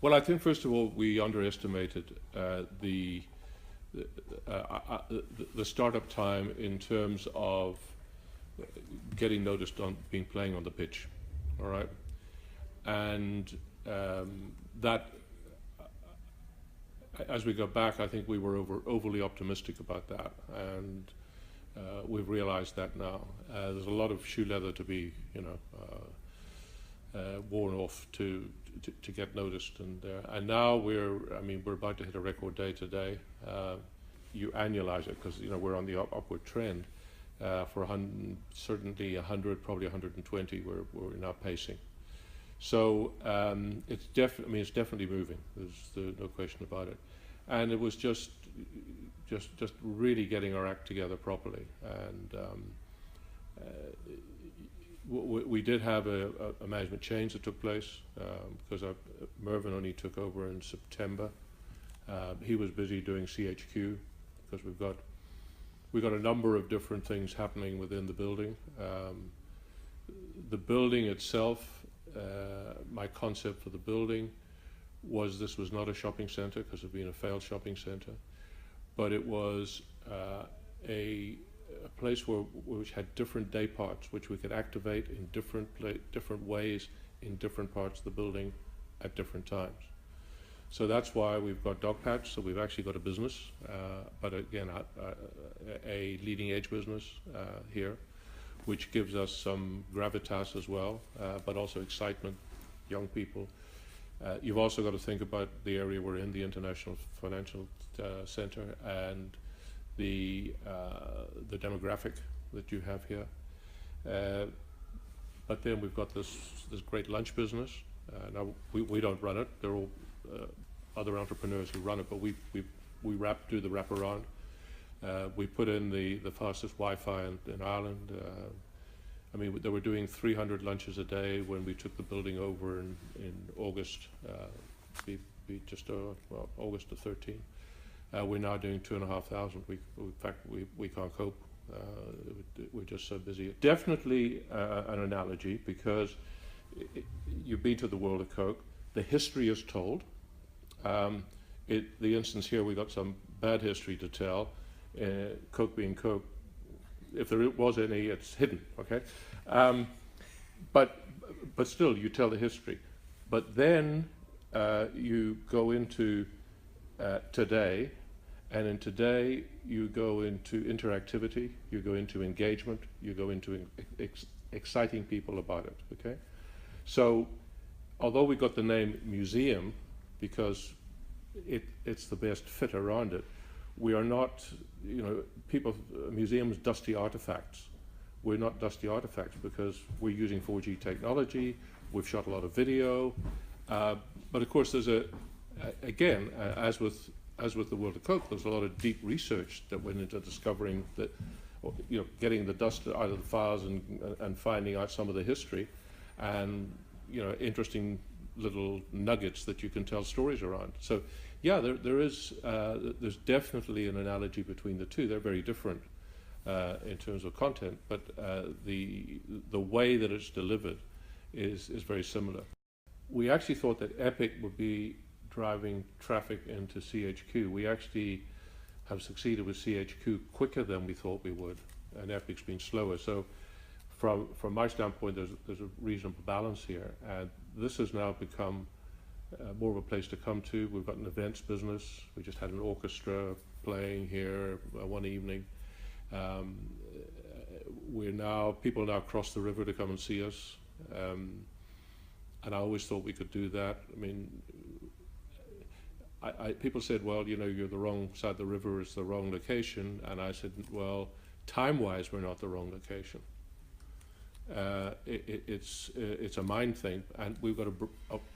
Well, I think first of all we underestimated the startup time in terms of getting noticed on playing on the pitch. All right, and that as we go back, I think we were overly optimistic about that, and we've realized that now. There's a lot of shoe leather to be, worn off to get noticed, and now we're about to hit a record day today. You annualize it because we're on the upward trend. For certainly 100, probably 120, we're now pacing. So it's definitely moving. There's no question about it. And it was just really getting our act together properly. And we did have a management change that took place because Mervyn only took over in September. He was busy doing CHQ because we've got a number of different things happening within the building. The building itself, my concept for the building was this was not a shopping centre because it had been a failed shopping centre, but it was a place which had different day parts which we could activate in different ways in different parts of the building at different times. So that's why we've got Dog Patch, so we've actually got a business, but again, a leading edge business here, which gives us some gravitas as well, but also excitement, young people. You've also got to think about the area we're in, the International Financial Centre, and the demographic that you have here. But then we've got this great lunch business. Now we don't run it. They're all other entrepreneurs who run it, but we do the wraparound. We put in the fastest Wi-Fi in Ireland. They were doing 300 lunches a day when we took the building over in August, August of 13. We're now doing 2,500. In fact, we can't cope. We're just so busy. Definitely an analogy because you've been to the world of Coke. The history is told. The instance here, we got some bad history to tell. Coke being Coke, if there was any, it's hidden. Okay, but still, you tell the history. But then you go into today, and in today you go into interactivity, you go into engagement, you go into exciting people about it. Okay, so although we got the name museum because it's the best fit around it, we are not, museums dusty artifacts. We're not dusty artifacts because we're using 4G technology. We've shot a lot of video, but of course there's again, as with the world of Coke, there's a lot of deep research that went into discovering that, getting the dust out of the files and finding out some of the history, and interesting little nuggets that you can tell stories around. So yeah, there's definitely an analogy between the two. They're very different in terms of content, but the way that it's delivered is very similar. We actually thought that Epic would be driving traffic into CHQ. We actually have succeeded with CHQ quicker than we thought we would, and Epic's been slower. So from my standpoint, there's a reasonable balance here, and this has now become more of a place to come to. We've got an events business. We just had an orchestra playing here one evening. People now cross the river to come and see us, and I always thought we could do that. People said, well, you're the wrong side of the river, it's the wrong location, and I said, well, time-wise, we're not the wrong location. It's a mind thing, and we've got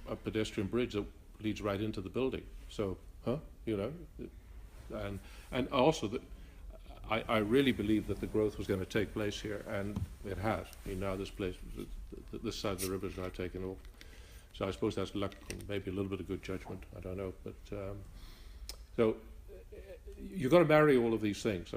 a pedestrian bridge that leads right into the building. So, and also that I really believe that the growth was going to take place here, and it has. Now this this side of the river is now taken off. So I suppose that's luck and maybe a little bit of good judgment. I don't know, but so you've got to marry all of these things.